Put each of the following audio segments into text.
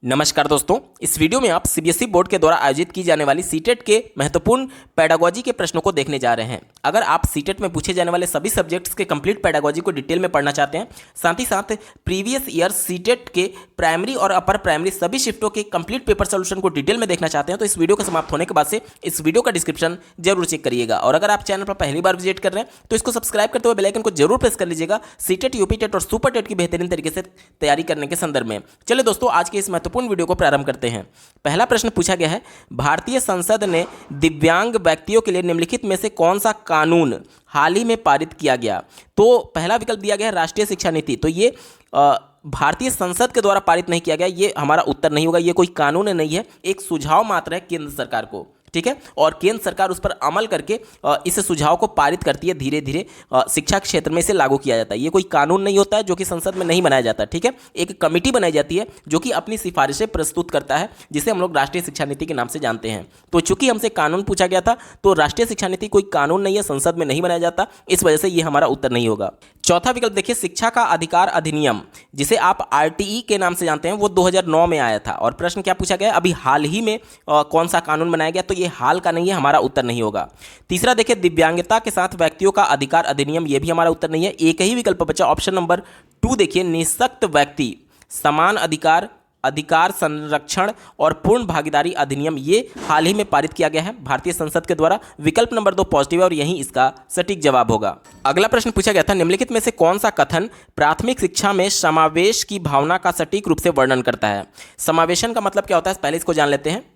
नमस्कार दोस्तों, इस वीडियो में आप सीबीएसई बोर्ड के द्वारा आयोजित की जाने वाली सीटेट के महत्वपूर्ण पेडागोजी के प्रश्नों को देखने जा रहे हैं। अगर आप सीटेट में पूछे जाने वाले सभी सब्जेक्ट्स के कंप्लीट पेडागोजी को डिटेल में पढ़ना चाहते हैं, साथ ही साथ प्रीवियस ईयर सीटेट के प्राइमरी और अपर प्राइमरी सभी शिफ्टों के कंप्लीट पेपर सोल्यूशन को डिटेल में देखना चाहते हैं, तो इस वीडियो के समाप्त होने के बाद से इस वीडियो का डिस्क्रिप्शन जरूर चेक करिएगा। और अगर आप चैनल पर पहली बार विजिट कर रहे हैं तो इसको सब्सक्राइब करते हुए बेल आइकन को जरूर प्रेस कर लीजिएगा सीटेट, यूपी टेट और सुपर टेट की बेहतरीन तरीके से तैयारी करने के संदर्भ में। चलिए दोस्तों, आज के इस महत्वपूर्ण वीडियो को प्रारंभ करते हैं। पहला प्रश्न पूछा गया है, भारतीय संसद ने दिव्यांग व्यक्तियों के लिए निम्नलिखित में से कौन सा कानून हाल ही में पारित किया गया? तो पहला विकल्प दिया गया है राष्ट्रीय शिक्षा नीति। तो ये भारतीय संसद के द्वारा पारित नहीं किया गया, ये हमारा उत्तर नहीं होगा। ये कोई कानून नहीं है, एक सुझाव मात्र है केंद्र सरकार को, ठीक है। और केंद्र सरकार उस पर अमल करके इस सुझाव को पारित करती है। धीरे धीरे शिक्षा क्षेत्र में इसे लागू किया जाता है। ये कोई कानून नहीं होता है जो कि संसद में नहीं बनाया जाता, ठीक है। एक कमेटी बनाई जाती है जो कि अपनी सिफारिशें प्रस्तुत करता है, जिसे हम लोग राष्ट्रीय शिक्षा नीति के नाम से जानते हैं। तो चूंकि हमसे कानून पूछा गया था, तो राष्ट्रीय शिक्षा नीति कोई कानून नहीं है, संसद में नहीं बनाया जाता, इस वजह से ये हमारा उत्तर नहीं होगा। चौथा विकल्प देखिए, शिक्षा का अधिकार अधिनियम, जिसे आप आरटीई के नाम से जानते हैं, वो 2009 में आया था। और प्रश्न क्या पूछा गया, अभी हाल ही में कौन सा कानून बनाया गया? तो ये हाल का नहीं है, हमारा उत्तर नहीं होगा। तीसरा देखिए, दिव्यांगता के साथ व्यक्तियों का अधिकार अधिनियम, ये भी हमारा उत्तर नहीं है। एक ही विकल्प बचा, ऑप्शन नंबर 2 देखिए, निःशक्त व्यक्ति समान अधिकार, अधिकार संरक्षण और पूर्ण भागीदारी अधिनियम, ये हाल ही में पारित किया गया है भारतीय संसद के द्वारा। विकल्प नंबर 2 पॉजिटिव है और यही इसका सटीक जवाब होगा। अगला प्रश्न पूछा गया था, निम्नलिखित में से कौन सा कथन प्राथमिक शिक्षा में समावेश की भावना का सटीक रूप से वर्णन करता है? समावेशन का मतलब क्या होता है, पहले इसको जान लेते हैं।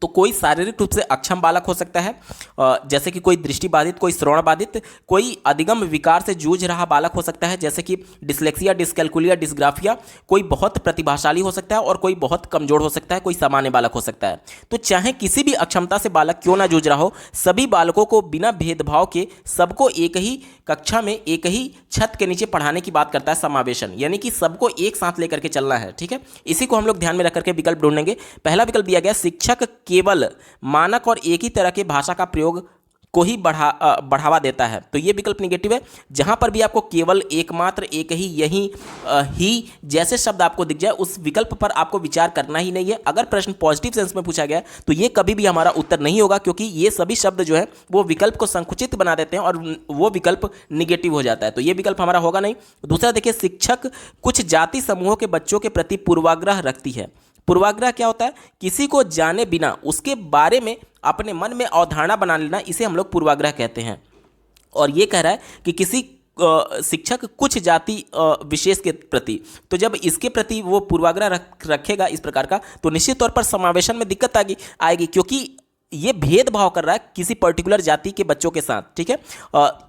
तो कोई शारीरिक रूप से अक्षम बालक हो सकता है, जैसे कि कोई दृष्टिबाधित, कोई श्रवण बाधित, कोई अधिगम विकार से जूझ रहा बालक हो सकता है, जैसे कि डिसलेक्सिया, डिसकैलकुलिया, डिसग्राफिया। कोई बहुत प्रतिभाशाली हो सकता है और कोई बहुत कमजोर हो सकता है, कोई सामान्य बालक हो सकता है। तो चाहे किसी भी अक्षमता से बालक क्यों ना जूझ रहा हो, सभी बालकों को बिना भेदभाव के सबको एक ही कक्षा में एक ही छत के नीचे पढ़ाने की बात करता है समावेशन, यानी कि सबको एक साथ लेकर के चलना है, ठीक है। इसी को हम लोग ध्यान में रख करके विकल्प ढूंढेंगे। पहला विकल्प दिया गया, शिक्षक केवल मानक और एक ही तरह के भाषा का प्रयोग को ही बढ़ावा देता है। तो ये विकल्प निगेटिव है। जहां पर भी आपको केवल, एकमात्र, एक ही, यही, ही जैसे शब्द आपको दिख जाए, उस विकल्प पर आपको विचार करना ही नहीं है। अगर प्रश्न पॉजिटिव सेंस में पूछा गया तो ये कभी भी हमारा उत्तर नहीं होगा, क्योंकि ये सभी शब्द जो है वो विकल्प को संकुचित बना देते हैं और वो विकल्प निगेटिव हो जाता है। तो ये विकल्प हमारा होगा नहीं। दूसरा देखिए, शिक्षक कुछ जाति समूहों के बच्चों के प्रति पूर्वाग्रह रखती है। पूर्वाग्रह क्या होता है? किसी को जाने बिना उसके बारे में अपने मन में अवधारणा बना लेना, इसे हम लोग पूर्वाग्रह कहते हैं। और ये कह रहा है कि किसी शिक्षक कुछ जाति विशेष के प्रति, तो जब इसके प्रति वो पूर्वाग्रह रखेगा इस प्रकार का, तो निश्चित तौर पर समावेशन में दिक्कत आएगी, क्योंकि ये भेदभाव कर रहा है किसी पर्टिकुलर जाति के बच्चों के साथ, ठीक है।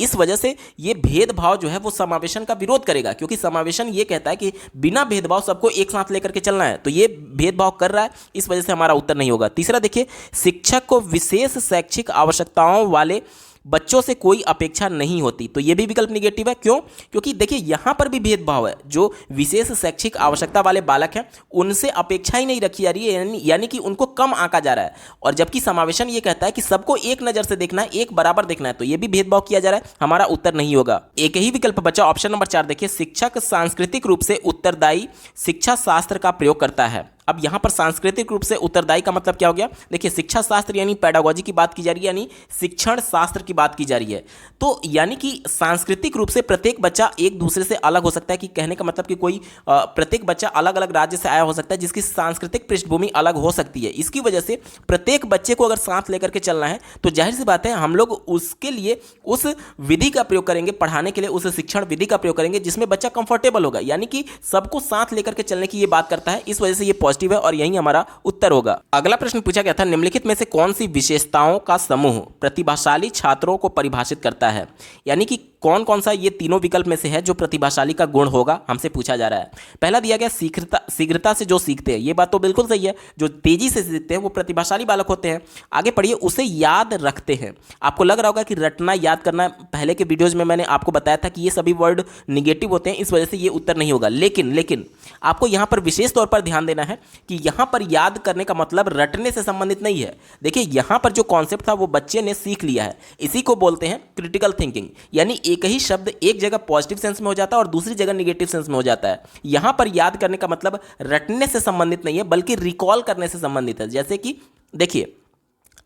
इस वजह से ये भेदभाव जो है वो समावेशन का विरोध करेगा, क्योंकि समावेशन ये कहता है कि बिना भेदभाव सबको एक साथ लेकर के चलना है। तो ये भेदभाव कर रहा है, इस वजह से हमारा उत्तर नहीं होगा। तीसरा देखिए, शिक्षक को विशेष शैक्षिक आवश्यकताओं वाले बच्चों से कोई अपेक्षा नहीं होती। तो ये भी विकल्प निगेटिव है। क्यों? क्योंकि देखिए यहां पर भी भेदभाव है। जो विशेष शैक्षिक आवश्यकता वाले बालक हैं उनसे अपेक्षा ही नहीं रखी जा रही है, यानी कि उनको कम आंका जा रहा है। और जबकि समावेशन ये कहता है कि सबको एक नजर से देखना है, एक बराबर देखना है। तो ये भी भेदभाव किया जा रहा है, हमारा उत्तर नहीं होगा। एक ही विकल्प बचा, ऑप्शन नंबर 4 देखिए, शिक्षक सांस्कृतिक रूप से उत्तरदायी शिक्षा शास्त्र का प्रयोग करता है। अब यहां पर सांस्कृतिक रूप से उत्तरदायी का मतलब क्या हो गया? देखिए, शिक्षा शास्त्र यानी पेडागोजी की बात की जा रही है, यानी शिक्षण शास्त्र की बात की जा रही है। तो यानी कि सांस्कृतिक रूप से प्रत्येक बच्चा एक दूसरे से अलग हो सकता है, कि कहने का मतलब कि कोई प्रत्येक बच्चा अलग अलग राज्य से आया हो सकता है, जिसकी सांस्कृतिक पृष्ठभूमि अलग हो सकती है। इसकी वजह से प्रत्येक बच्चे को अगर साथ लेकर के चलना है, तो जाहिर सी बात है हम लोग उसके लिए उस विधि का प्रयोग करेंगे, पढ़ाने के लिए उस शिक्षण विधि का प्रयोग करेंगे जिसमें बच्चा कंफर्टेबल होगा, यानी कि सबको साथ लेकर के चलने की ये बात करता है। इस वजह से ये पॉजिटिव है और यही हमारा उत्तर होगा। अगला प्रश्न पूछा गया था, निम्नलिखित में से कौन सी विशेषताओं का समूह प्रतिभाशाली छात्रों को परिभाषित करता है? यानी कि कौन कौन सा ये तीनों विकल्प में से है जो प्रतिभाशाली का गुण होगा, हमसे पूछा जा रहा है। पहला दिया गया, शीघ्रता से जो सीखते हैं। ये बात तो बिल्कुल सही है, जो तेजी से सीखते हैं वो प्रतिभाशाली बालक होते हैं। आगे पढ़िए, उसे याद रखते हैं। आपको लग रहा होगा कि रटना, याद करना, पहले के वीडियोज में मैंने आपको बताया था कि ये सभी वर्ड निगेटिव होते हैं, इस वजह से ये उत्तर नहीं होगा। लेकिन आपको यहां पर विशेष तौर पर ध्यान देना है कि यहां पर याद करने का मतलब रटने से संबंधित नहीं है। देखिए यहां पर जो कॉन्सेप्ट था वो बच्चे ने सीख लिया है, इसी को बोलते हैं क्रिटिकल थिंकिंग, यानी एक ही शब्द एक जगह पॉजिटिव सेंस में हो जाता है और दूसरी जगह निगेटिव सेंस में हो जाता है। यहां पर याद करने का मतलब रटने से संबंधित नहीं है बल्कि रिकॉल करने से संबंधित है। जैसे कि देखिए,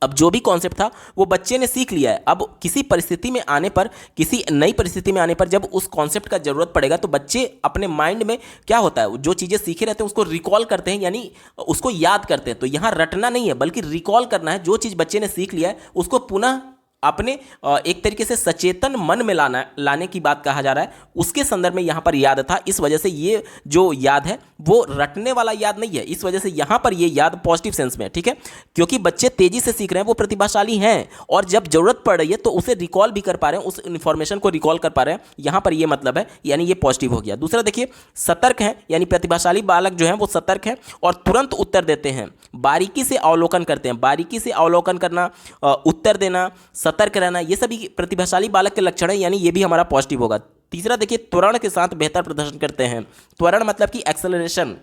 अब जो भी कॉन्सेप्ट था वो बच्चे ने सीख लिया है। अब किसी परिस्थिति में आने पर, किसी नई परिस्थिति में आने पर जब उस कॉन्सेप्ट का जरूरत पड़ेगा तो बच्चे अपने माइंड में क्या होता है, जो चीज़ें सीखे रहते हैं उसको रिकॉल करते हैं, यानी उसको याद करते हैं। तो यहाँ रटना नहीं है बल्कि रिकॉल करना है। जो चीज़ बच्चे ने सीख लिया है उसको पुनः अपने एक तरीके से सचेतन मन में लाने की बात कहा जा रहा है, उसके संदर्भ में यहाँ पर याद था। इस वजह से ये जो याद है वो रटने वाला याद नहीं है, इस वजह से यहाँ पर ये याद पॉजिटिव सेंस में है, ठीक है। क्योंकि बच्चे तेजी से सीख रहे हैं, वो प्रतिभाशाली हैं और जब जरूरत पड़ रही है तो उसे रिकॉल भी कर पा रहे हैं, उस इन्फॉर्मेशन को रिकॉल कर पा रहे हैं, यहाँ पर ये मतलब है, यानी ये पॉजिटिव हो गया। दूसरा देखिए, सतर्क है, यानी प्रतिभाशाली बालक जो है वो सतर्क है और तुरंत उत्तर देते हैं, बारीकी से अवलोकन करते हैं। बारीकी से अवलोकन करना, उत्तर देना, सतर्क रहना, ये सभी प्रतिभाशाली बालक के लक्षण है, यानी ये भी हमारा पॉजिटिव होगा। तीसरा देखिए, त्वरण के साथ बेहतर प्रदर्शन करते हैं। त्वरण मतलब कि एक्सेलरेशन,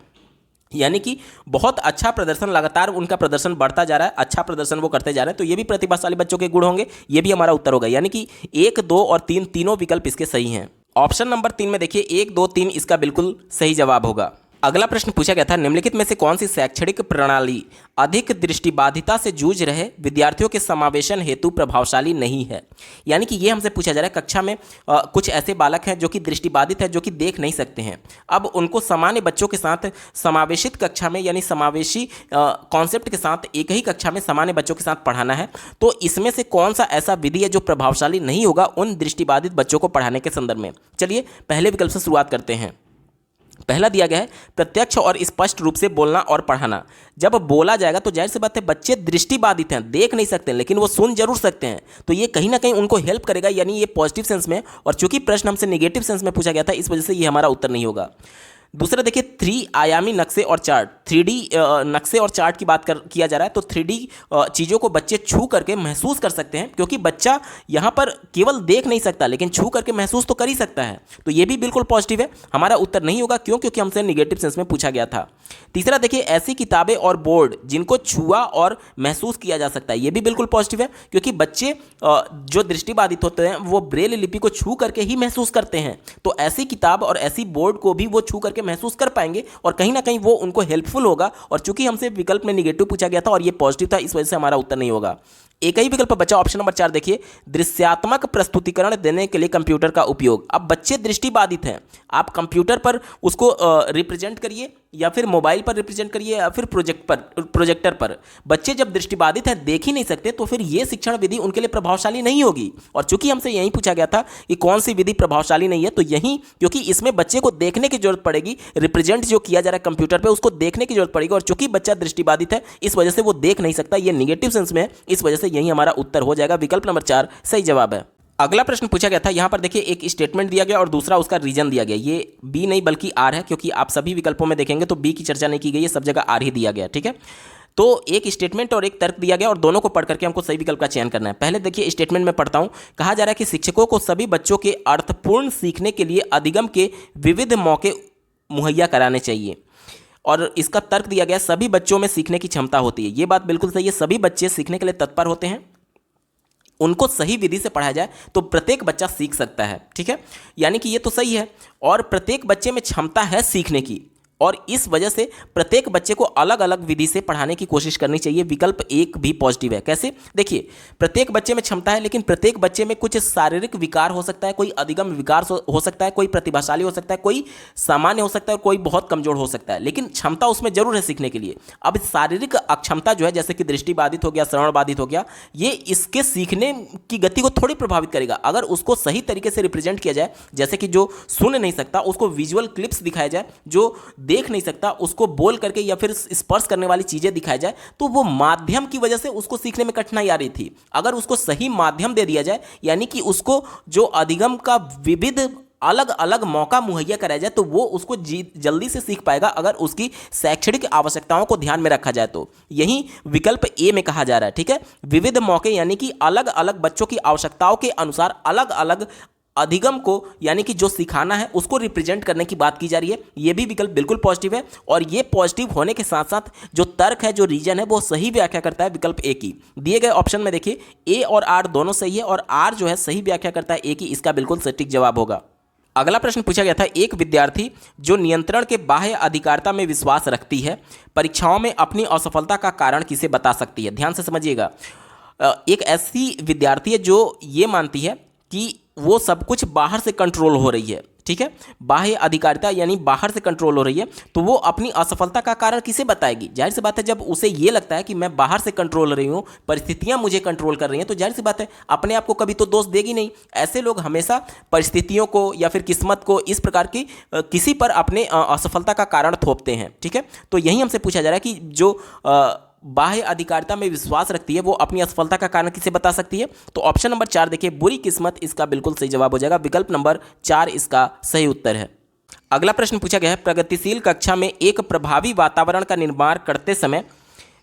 यानी कि बहुत अच्छा प्रदर्शन, लगातार उनका प्रदर्शन बढ़ता जा रहा है, अच्छा प्रदर्शन वो करते जा रहे हैं, तो ये भी प्रतिभाशाली बच्चों के गुण होंगे। ये भी हमारा उत्तर होगा, यानी कि 1, 2 और 3 तीनों विकल्प इसके सही हैं। ऑप्शन नंबर 3 में देखिए 1, 2, 3 इसका बिल्कुल सही जवाब होगा। अगला प्रश्न पूछा गया था, निम्नलिखित में से कौन सी शैक्षणिक प्रणाली अधिक दृष्टिबाधिता से जूझ रहे विद्यार्थियों के समावेशन हेतु प्रभावशाली नहीं है। यानी कि ये हमसे पूछा जा रहा है, कक्षा में कुछ ऐसे बालक हैं जो कि दृष्टिबाधित है, जो कि देख नहीं सकते हैं। अब उनको सामान्य बच्चों के साथ समावेशित कक्षा में, यानी समावेशी कॉन्सेप्ट के साथ एक ही कक्षा में सामान्य बच्चों के साथ पढ़ाना है। तो इसमें से कौन सा ऐसा विधि है जो प्रभावशाली नहीं होगा उन दृष्टिबाधित बच्चों को पढ़ाने के संदर्भ में। चलिए पहले विकल्प से शुरुआत करते हैं। पहला दिया गया है, प्रत्यक्ष और स्पष्ट रूप से बोलना और पढ़ाना। जब बोला जाएगा तो जाहिर सी बात है बच्चे दृष्टिबाधित हैं, देख नहीं सकते लेकिन वो सुन जरूर सकते हैं, तो ये कहीं ना कहीं उनको हेल्प करेगा, यानी ये पॉजिटिव सेंस में। और चूंकि प्रश्न हमसे नेगेटिव सेंस में पूछा गया था, इस वजह से ये हमारा उत्तर नहीं होगा। दूसरा देखिए, 3 आयामी नक्शे और चार्ट, 3D नक्शे और चार्ट की बात किया जा रहा है। तो 3D चीज़ों को बच्चे छू करके महसूस कर सकते हैं, क्योंकि बच्चा यहाँ पर केवल देख नहीं सकता लेकिन छू करके महसूस तो कर ही सकता है। तो ये भी बिल्कुल पॉजिटिव है, हमारा उत्तर नहीं होगा। क्यों? क्योंकि हमसे निगेटिव सेंस में पूछा गया था। तीसरा देखिए, ऐसी किताबें और बोर्ड जिनको छुआ और महसूस किया जा सकता है, ये भी बिल्कुल पॉजिटिव है, क्योंकि बच्चे जो दृष्टिबाधित होते हैं वो ब्रेल लिपि को छू करके ही महसूस करते हैं। तो ऐसी किताब और ऐसी बोर्ड को भी वो छू करके महसूस कर पाएंगे और कहीं ना कहीं वो उनको हेल्पफुल होगा। और चूंकि हमसे विकल्प में निगेटिव पूछा गया था और ये पॉजिटिव था, इस वजह से हमारा उत्तर नहीं होगा। एक ही विकल्प बचा ऑप्शन नंबर 4 देखिए, दृश्यात्मक प्रस्तुतिकरण देने के लिए कंप्यूटर का उपयोग। अब बच्चे दृष्टिबाधित हैं, आप कंप्यूटर पर उसको रिप्रेजेंट करिए या फिर मोबाइल पर रिप्रेजेंट करिए या फिर प्रोजेक्टर पर। बच्चे जब दृष्टिबाधित हैं, देख ही नहीं सकते, तो फिर ये शिक्षण विधि उनके लिए प्रभावशाली नहीं होगी। और चूंकि हमसे यही पूछा गया था कि कौन सी विधि प्रभावशाली नहीं है, तो यही, क्योंकि इसमें बच्चे को देखने की जरूरत पड़ेगी, रिप्रेजेंट जो किया जा रहा है कंप्यूटर पर उसको देखने की जरूरत पड़ेगी। और चूंकि बच्चा दृष्टिबाधित है इस वजह से वो देख नहीं सकता, ये निगेटिव सेंस में है, इस वजह से यही हमारा उत्तर हो जाएगा। विकल्प नंबर 4 सही जवाब है। अगला प्रश्न पूछा गया था, यहां पर देखिए एक स्टेटमेंट दिया गया और दूसरा उसका रीजन दिया गया। ये बी नहीं बल्कि आर है, क्योंकि आप सभी विकल्पों में देखेंगे तो बी की चर्चा नहीं की गई है, सब जगह आर ही दिया गया, ठीक है। तो एक स्टेटमेंट और एक तर्क दिया गया और दोनों को पढ़ करके हमको सही विकल्प का चयन करना है। पहले देखिए स्टेटमेंट में पढ़ता हूं, कहा जा रहा है कि शिक्षकों को सभी बच्चों के अर्थपूर्ण सीखने के लिए अधिगम के विविध मौके मुहैया कराने चाहिए। और इसका तर्क दिया गया, सभी बच्चों में सीखने की क्षमता होती है। ये बात बिल्कुल सही है, सभी बच्चे सीखने के लिए तत्पर होते हैं, उनको सही विधि से पढ़ाया जाए तो प्रत्येक बच्चा सीख सकता है, ठीक है, यानी कि ये तो सही है। और प्रत्येक बच्चे में क्षमता है सीखने की, और इस वजह से प्रत्येक बच्चे को अलग अलग विधि से पढ़ाने की कोशिश करनी चाहिए। विकल्प 1 भी पॉजिटिव है। कैसे? देखिए, प्रत्येक बच्चे में क्षमता है, लेकिन प्रत्येक बच्चे में कुछ शारीरिक विकार हो सकता है, कोई अधिगम विकार हो सकता है, कोई प्रतिभाशाली हो सकता है, कोई सामान्य हो सकता है और कोई बहुत कमजोर हो सकता है, लेकिन क्षमता उसमें जरूर है सीखने के लिए। अब शारीरिक अक्षमता जो है, जैसे कि दृष्टिबाधित हो गया, श्रवण बाधित हो गया, ये इसके सीखने की गति को थोड़ी प्रभावित करेगा। अगर उसको सही तरीके से रिप्रेजेंट किया जाए, जैसे कि जो सुन नहीं सकता उसको विजुअल क्लिप्स दिखाया जाए, जो देख नहीं सकता उसको बोल करके या फिर स्पर्श करने वाली चीजें दिखाई जाए, तो वो माध्यम की वजह से उसको सीखने में कठिनाई आ रही थी। अगर उसको सही माध्यम दे दिया जाए, यानी कि उसको जो अधिगम का विविध अलग अलग मौका मुहैया कराया जाए, तो वो उसको जल्दी से सीख पाएगा, अगर उसकी शैक्षणिक आवश्यकताओं को ध्यान में रखा जाए तो। यही विकल्प ए में कहा जा रहा है, ठीक है। विविध मौके यानी कि अलग अलग बच्चों की आवश्यकताओं के अनुसार अलग अलग अधिगम को यानी कि जो सिखाना है उसको रिप्रेजेंट करने की बात की जा रही है। ये भी विकल्प बिल्कुल पॉजिटिव है और ये पॉजिटिव होने के साथ साथ जो तर्क है, जो रीजन है, वो सही व्याख्या करता है विकल्प ए की। दिए गए ऑप्शन में देखिए ए और आर दोनों सही है और आर जो है सही व्याख्या करता है ए की। इसका बिल्कुल सटीक जवाब होगा। अगला प्रश्न पूछा गया था, एक विद्यार्थी जो नियंत्रण के बाह्य अधिकारिता में विश्वास रखती है परीक्षाओं में अपनी असफलता का कारण किसे बता सकती है। ध्यान से समझिएगा, एक ऐसी विद्यार्थी है जो ये मानती है कि वो सब कुछ बाहर से कंट्रोल हो रही है, ठीक है, बाह्य अधिकारिता यानी बाहर से कंट्रोल हो रही है, तो वो अपनी असफलता का कारण किसे बताएगी। जाहिर सी बात है, जब उसे ये लगता है कि मैं बाहर से कंट्रोल हो रही हूँ, परिस्थितियाँ मुझे कंट्रोल कर रही हैं, तो जाहिर सी बात है अपने आप को कभी तो दोष देगी नहीं। ऐसे लोग हमेशा परिस्थितियों को या फिर किस्मत को इस प्रकार की किसी पर अपने असफलता का कारण थोपते हैं, ठीक है। तो यही हमसे पूछा जा रहा है कि जो बाह्य अधिकारिता में विश्वास रखती है वो अपनी असफलता का कारण किसे बता सकती है। तो ऑप्शन नंबर 4 देखिए, बुरी किस्मत, इसका बिल्कुल सही जवाब हो जाएगा। विकल्प नंबर 4 इसका सही उत्तर है। अगला प्रश्न पूछा गया है, प्रगतिशील कक्षा में एक प्रभावी वातावरण का निर्माण करते समय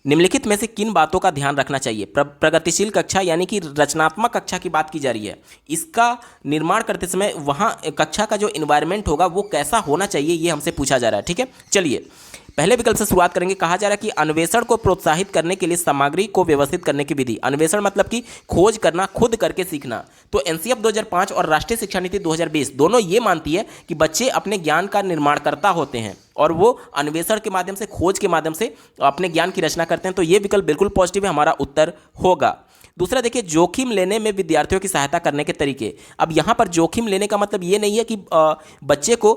निम्नलिखित में से किन बातों का ध्यान रखना चाहिए। प्रगतिशील कक्षा यानी कि रचनात्मक कक्षा की बात की जा रही है। इसका निर्माण करते समय वहाँ कक्षा का जो इन्वायरमेंट होगा वो कैसा होना चाहिए, ये हमसे पूछा जा रहा है, ठीक है। चलिए पहले विकल्प से शुरुआत करेंगे। कहा जा रहा है कि अन्वेषण को प्रोत्साहित करने के लिए सामग्री को व्यवस्थित करने की विधि। अन्वेषण मतलब कि खोज करना, खुद करके सीखना। तो एनसीएफ 2005 और राष्ट्रीय शिक्षा नीति 2020 दोनों ये मानती है कि बच्चे अपने ज्ञान का निर्माणकर्ता होते हैं और वो अन्वेषण के माध्यम से, खोज के माध्यम से अपने ज्ञान की रचना करते हैं। तो ये विकल्प बिल्कुल पॉजिटिव है, हमारा उत्तर होगा। दूसरा देखिए, जोखिम लेने में विद्यार्थियों की सहायता करने के तरीके। अब यहाँ पर जोखिम लेने का मतलब ये नहीं है कि बच्चे को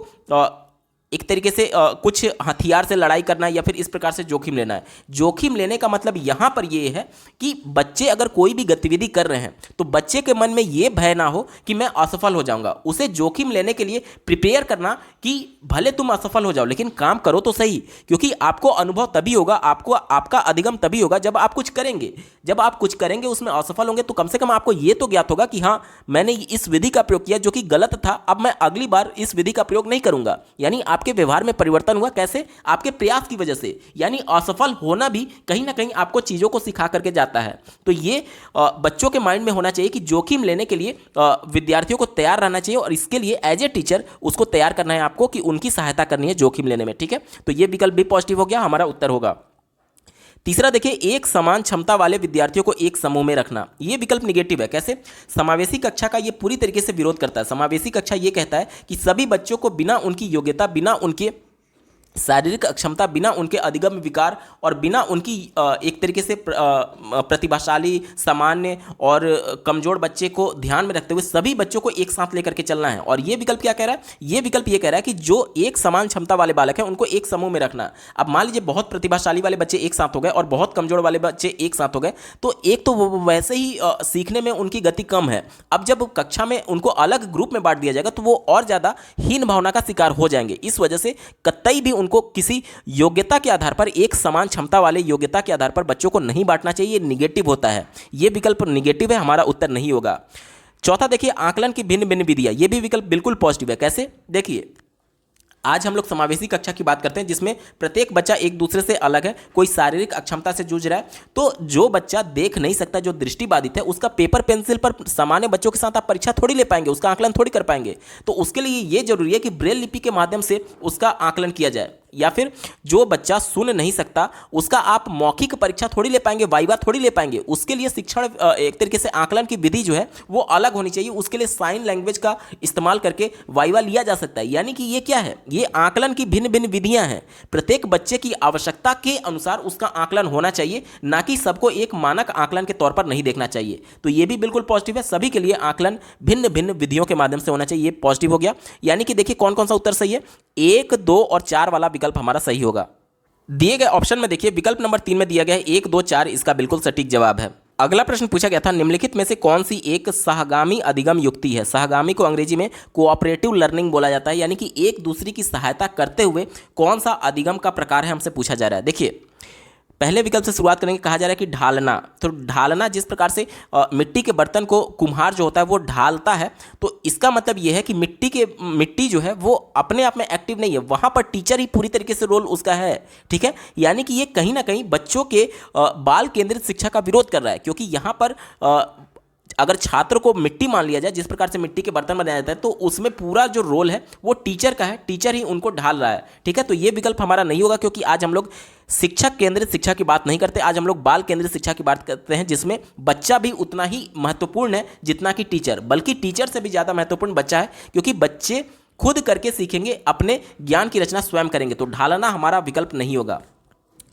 एक तरीके से कुछ हथियार से लड़ाई करना है या फिर इस प्रकार से जोखिम लेना है। जोखिम लेने का मतलब यहाँ पर ये है कि बच्चे अगर कोई भी गतिविधि कर रहे हैं तो बच्चे के मन में ये भय ना हो कि मैं असफल हो जाऊंगा। उसे जोखिम लेने के लिए प्रिपेयर करना कि भले तुम असफल हो जाओ लेकिन काम करो तो सही, क्योंकि आपको अनुभव तभी होगा, आपको आपका अधिगम तभी होगा जब आप कुछ करेंगे। जब आप कुछ करेंगे उसमें असफल होंगे तो कम से कम आपको ये तो ज्ञात होगा कि हाँ, मैंने इस विधि का प्रयोग किया जो कि गलत था, अब मैं अगली बार इस विधि का प्रयोग नहीं करूंगा। यानी आपके व्यवहार में परिवर्तन हुआ, कैसे? आपके प्रयास की वजह से। यानी असफल होना भी कहीं ना कहीं आपको चीजों को सिखा करके जाता है। तो ये बच्चों के माइंड में होना चाहिए कि जोखिम लेने के लिए विद्यार्थियों को तैयार रहना चाहिए और इसके लिए एज ए टीचर उसको तैयार करना है आपको कि उनकी सहायता करनी है जोखिम लेने में, ठीक है। तो ये विकल्प भी पॉजिटिव हो गया, हमारा उत्तर होगा। तीसरा देखिए, एक समान क्षमता वाले विद्यार्थियों को एक समूह में रखना। यह विकल्प निगेटिव है। कैसे? समावेशी कक्षा का यह पूरी तरीके से विरोध करता है। समावेशी कक्षा यह कहता है कि सभी बच्चों को बिना उनकी योग्यता, बिना उनके शारीरिक अक्षमता, बिना उनके अधिगम विकार और बिना उनकी एक तरीके से प्रतिभाशाली, सामान्य और कमजोर बच्चे को ध्यान में रखते हुए सभी बच्चों को एक साथ लेकर के चलना है। और ये विकल्प क्या कह रहा है? ये विकल्प ये कह रहा है कि जो एक समान क्षमता वाले बालक हैं उनको एक समूह में रखना। अब मान लीजिए बहुत प्रतिभाशाली वाले बच्चे एक साथ हो गए और बहुत कमजोर वाले बच्चे एक साथ हो गए, तो एक तो वैसे ही सीखने में उनकी गति कम है। अब जब कक्षा में उनको अलग ग्रुप में बांट दिया जाएगा तो वो और ज़्यादा हीन भावना का शिकार हो जाएंगे। इस वजह से कतई भी उनको किसी योग्यता के आधार पर, एक समान क्षमता वाले योग्यता के आधार पर बच्चों को नहीं बांटना चाहिए। ये निगेटिव होता है, ये विकल्प निगेटिव है, हमारा उत्तर नहीं होगा। चौथा देखिए, आकलन की भिन्न भिन्न विधियां। ये भी विकल्प बिल्कुल पॉजिटिव है। कैसे? देखिए, आज हम लोग समावेशी कक्षा की बात करते हैं जिसमें प्रत्येक बच्चा एक दूसरे से अलग है। कोई शारीरिक अक्षमता से जूझ रहा है तो जो बच्चा देख नहीं सकता, जो दृष्टिबाधित है, उसका पेपर पेंसिल पर सामान्य बच्चों के साथ आप परीक्षा थोड़ी ले पाएंगे, उसका आकलन थोड़ी कर पाएंगे। तो उसके लिए ये जरूरी है कि ब्रेल लिपि के माध्यम से उसका आकलन किया जाए। या फिर जो बच्चा सुन नहीं सकता उसका आप मौखिक परीक्षा थोड़ी ले पाएंगे, वाइवा थोड़ी ले पाएंगे। उसके लिए शिक्षण, एक तरीके से आकलन की विधि जो है वो अलग होनी चाहिए। उसके लिए साइन लैंग्वेज का इस्तेमाल करके वाइवा लिया जा सकता है। यानी कि ये क्या है? ये आकलन की भिन्न भिन्न विधियां हैं। प्रत्येक बच्चे की आवश्यकता के अनुसार उसका आकलन होना चाहिए, ना कि सबको एक मानक आकलन के तौर पर नहीं देखना चाहिए। तो ये भी बिल्कुल पॉजिटिव है। सभी के लिए आकलन भिन्न भिन्न विधियों के माध्यम से होना चाहिए, ये पॉजिटिव हो गया। यानी कि देखिए कौन कौन सा उत्तर सही है। 1, 2 और 4 वाला विकल्प हमारा सही होगा। दिए गए ऑप्शन में देखिए विकल्प नंबर 3 में दिया गया है 1, 2, 4, इसका बिल्कुल सटीक जवाब है। अगला प्रश्न पूछा गया था, निम्नलिखित में से कौन सी एक सहगामी अधिगम युक्ति है। सहगामी को अंग्रेजी में कोऑपरेटिव लर्निंग बोला जाता है, यानी कि एक दूसरे की सहायता करते हुए कौन सा अधिगम का प्रकार है, हमसे पूछा जा रहा है। देखिए पहले विकल्प से शुरुआत करेंगे। कहा जा रहा है कि ढालना। तो ढालना, जिस प्रकार से मिट्टी के बर्तन को कुम्हार जो होता है वो ढालता है, तो इसका मतलब ये है कि मिट्टी जो है वो अपने आप में एक्टिव नहीं है, वहाँ पर टीचर ही पूरी तरीके से रोल उसका है, ठीक है। यानी कि ये कहीं ना कहीं बच्चों के बाल केंद्रित शिक्षा का विरोध कर रहा है, क्योंकि यहाँ पर अगर छात्र को मिट्टी मान लिया जाए, जिस प्रकार से मिट्टी के बर्तन बनाया जाता है, तो उसमें पूरा जो रोल है वो टीचर का है, टीचर ही उनको ढाल रहा है। ठीक है, तो ये विकल्प हमारा नहीं होगा, क्योंकि आज हम लोग शिक्षक केंद्रित शिक्षा की बात नहीं करते, आज हम लोग बाल केंद्रित शिक्षा की बात करते हैं, जिसमें बच्चा भी उतना ही महत्वपूर्ण है जितना कि टीचर, बल्कि टीचर से भी ज़्यादा महत्वपूर्ण बच्चा है, क्योंकि बच्चे खुद करके सीखेंगे, अपने ज्ञान की रचना स्वयं करेंगे। तो ढालना हमारा विकल्प नहीं होगा।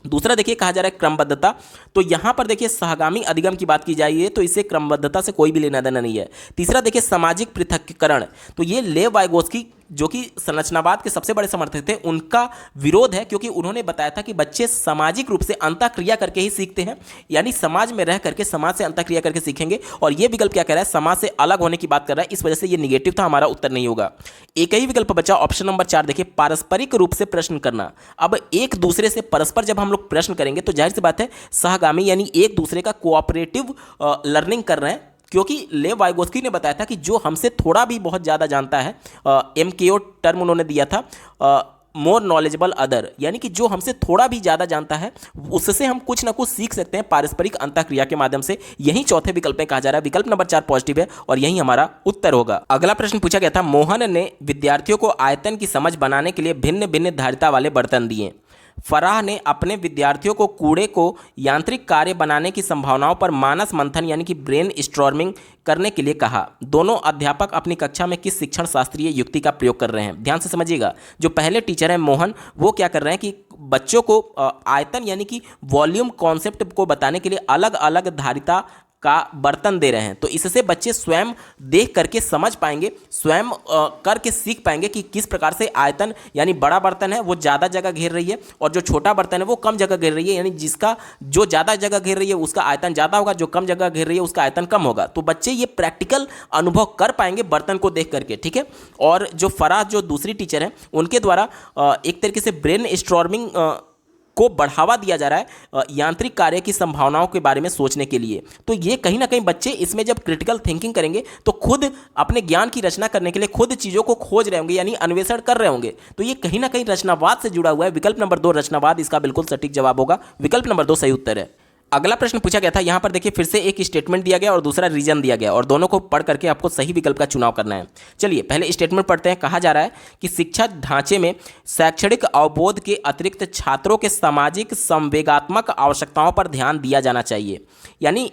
दूसरा देखिए, कहा जा रहा है क्रमबद्धता। तो यहां पर देखिए सहगामी अधिगम की बात की जा रही है, तो इससे क्रमबद्धता से कोई भी लेना देना नहीं है। तीसरा देखिए सामाजिक पृथक्करण। तो ये लेव वाइगोत्स्की जो कि संरचनावाद के सबसे बड़े समर्थक थे, उनका विरोध है, क्योंकि उन्होंने बताया था कि बच्चे सामाजिक रूप से अंतःक्रिया करके ही सीखते हैं, यानी समाज में रह करके समाज से अंतःक्रिया करके सीखेंगे। और ये विकल्प क्या कह रहा है, समाज से अलग होने की बात कर रहा है, इस वजह से ये निगेटिव था, हमारा उत्तर नहीं होगा। एक ही विकल्प बचा, ऑप्शन नंबर 4 देखिए, पारस्परिक रूप से प्रश्न करना। अब एक दूसरे से परस्पर जब हम लोग प्रश्न करेंगे तो जाहिर सी बात है सहगामी यानी एक दूसरे का कोऑपरेटिव लर्निंग कर रहे हैं, क्योंकि लेव वाइगोत्स्की ने बताया था कि जो हमसे थोड़ा भी बहुत ज़्यादा जानता है, MKO टर्म उन्होंने दिया था, मोर नॉलेजेबल अदर, यानी कि जो हमसे थोड़ा भी ज़्यादा जानता है उससे हम कुछ ना कुछ सीख सकते हैं पारस्परिक अंतःक्रिया के माध्यम से। यही चौथे विकल्प में कहा जा रहा है। विकल्प नंबर 4 पॉजिटिव है और यही हमारा उत्तर होगा। अगला प्रश्न पूछा गया था, मोहन ने विद्यार्थियों को आयतन की समझ बनाने के लिए भिन्न भिन्न धारिता वाले बर्तन दिए। फराह ने अपने विद्यार्थियों को कूड़े को यांत्रिक कार्य बनाने की संभावनाओं पर मानस मंथन यानी कि ब्रेन स्टॉर्मिंग करने के लिए कहा। दोनों अध्यापक अपनी कक्षा में किस शिक्षण शास्त्रीय युक्ति का प्रयोग कर रहे हैं? ध्यान से समझिएगा। जो पहले टीचर हैं मोहन, वो क्या कर रहे हैं कि बच्चों को आयतन यानी कि वॉल्यूम कॉन्सेप्ट को बताने के लिए अलग अलग धारिता का बर्तन दे रहे हैं। तो इससे बच्चे स्वयं देख करके समझ पाएंगे, स्वयं करके सीख पाएंगे कि किस प्रकार से आयतन यानी बड़ा बर्तन है वो ज़्यादा जगह घेर रही है और जो छोटा बर्तन है वो कम जगह घेर रही है, यानी जिसका जो ज़्यादा जगह घेर रही है उसका आयतन ज़्यादा होगा, जो कम जगह घेर रही है उसका आयतन कम होगा। तो बच्चे ये प्रैक्टिकल अनुभव कर पाएंगे बर्तन को देख करके। ठीक है, और जो फराह जो दूसरी टीचर हैं उनके द्वारा एक तरीके से ब्रेन स्टॉर्मिंग को बढ़ावा दिया जा रहा है यांत्रिक कार्य की संभावनाओं के बारे में सोचने के लिए। तो ये कहीं ना कहीं बच्चे इसमें जब क्रिटिकल थिंकिंग करेंगे तो खुद अपने ज्ञान की रचना करने के लिए खुद चीज़ों को खोज रहे होंगे, यानी अन्वेषण कर रहे होंगे। तो ये कहीं ना कहीं रचनावाद से जुड़ा हुआ है। विकल्प नंबर 2 रचनावाद इसका बिल्कुल सटीक जवाब होगा। विकल्प नंबर 2 सही उत्तर है। अगला प्रश्न पूछा गया था, यहां पर देखिए फिर से एक स्टेटमेंट दिया गया और दूसरा रीजन दिया गया और दोनों को पढ़ करके आपको सही विकल्प का चुनाव करना है। चलिए पहले स्टेटमेंट पढ़ते हैं। कहा जा रहा है कि शिक्षा ढांचे में शैक्षणिक अवबोध के अतिरिक्त छात्रों के सामाजिक संवेगात्मक आवश्यकताओं पर ध्यान दिया जाना चाहिए। यानी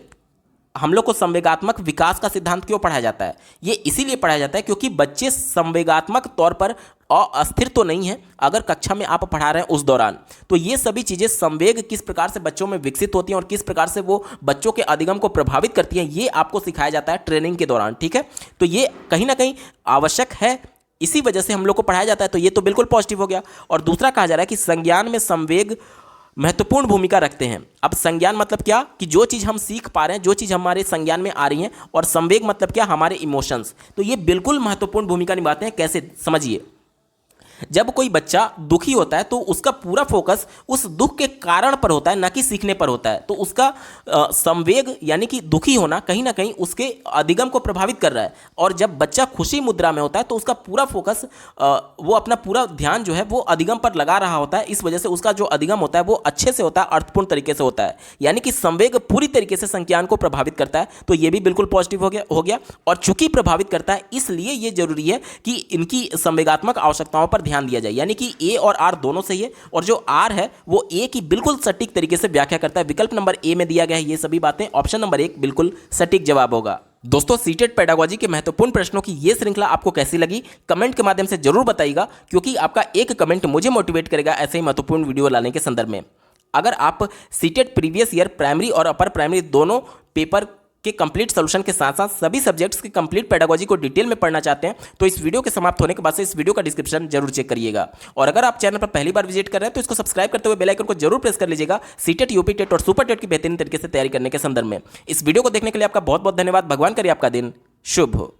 हम लोग को संवेगात्मक विकास का सिद्धांत क्यों पढ़ाया जाता है? ये इसीलिए पढ़ाया जाता है क्योंकि बच्चे संवेगात्मक तौर पर अस्थिर तो नहीं है अगर कक्षा में आप पढ़ा रहे हैं उस दौरान। तो ये सभी चीज़ें संवेग किस प्रकार से बच्चों में विकसित होती हैं और किस प्रकार से वो बच्चों के अधिगम को प्रभावित करती हैं, ये आपको सिखाया जाता है ट्रेनिंग के दौरान। ठीक है, तो ये कहीं ना कहीं आवश्यक है, इसी वजह से हम लोग को पढ़ाया जाता है। तो ये तो बिल्कुल पॉजिटिव हो गया। और दूसरा कहा जा रहा है कि संज्ञान में संवेग महत्वपूर्ण भूमिका रखते हैं। अब संज्ञान मतलब क्या कि जो चीज़ हम सीख पा रहे हैं, जो चीज़ हमारे संज्ञान में आ रही है, और संवेग मतलब क्या हमारे इमोशंस। तो ये बिल्कुल महत्वपूर्ण भूमिका निभाते हैं। कैसे? समझिए। जब कोई बच्चा दुखी होता है तो उसका पूरा फोकस उस दुख के कारण पर होता है, ना कि सीखने पर होता है। तो उसका संवेग यानी कि दुखी होना कहीं ना कहीं उसके अधिगम को प्रभावित कर रहा है। और जब बच्चा खुशी मुद्रा में होता है तो उसका पूरा फोकस वो अपना पूरा ध्यान जो है वो अधिगम पर लगा रहा होता है। इस वजह से उसका जो अधिगम होता है वो अच्छे से होता है, अर्थपूर्ण तरीके से होता है। यानी कि संवेग पूरी तरीके से संज्ञान को प्रभावित करता है। तो ये भी बिल्कुल पॉजिटिव हो गया। और चूंकि प्रभावित करता है इसलिए ये जरूरी है कि इनकी संवेगात्मक आवश्यकताओं पर ध्यान दिया जाए। यानी कि ए और आर दोनों सही है और जो आर है वो ए की बिल्कुल सटीक तरीके से व्याख्या करता है। विकल्प नंबर ए में दिया गया है ये सभी बातें। ऑप्शन नंबर 1 बिल्कुल सटीक जवाब होगा। दोस्तों, सीटेट पेडागोजी के महत्वपूर्ण प्रश्नों की ये श्रृंखला आपको कैसी लगी कमेंट के माध्यम से जरूर बताइएगा, क्योंकि आपका एक कमेंट मुझे मोटिवेट करेगा ऐसे ही महत्वपूर्ण वीडियो लाने के संदर्भ में। अगर आप सीटेट प्रीवियस ईयर प्राइमरी और अपर प्राइमरी दोनों पेपर के कंप्लीट सॉल्यूशन के साथ साथ सभी सब्जेक्ट्स के कंप्लीट पेडागोजी को डिटेल में पढ़ना चाहते हैं तो इस वीडियो के समाप्त होने के बाद से इस वीडियो का डिस्क्रिप्शन जरूर चेक करिएगा। और अगर आप चैनल पर पहली बार विजिट कर रहे हैं तो इसको सब्सक्राइब करते हुए बेल आइकन को जरूर प्रेस कर लीजिएगा सीटेट, यूपी टेट और सुपर टेट की बेहतरीन तरीके से तैयारी करने के संदर्भ में। इस वीडियो को देखने के लिए आपका बहुत बहुत धन्यवाद। भगवान करे आपका दिन शुभ हो।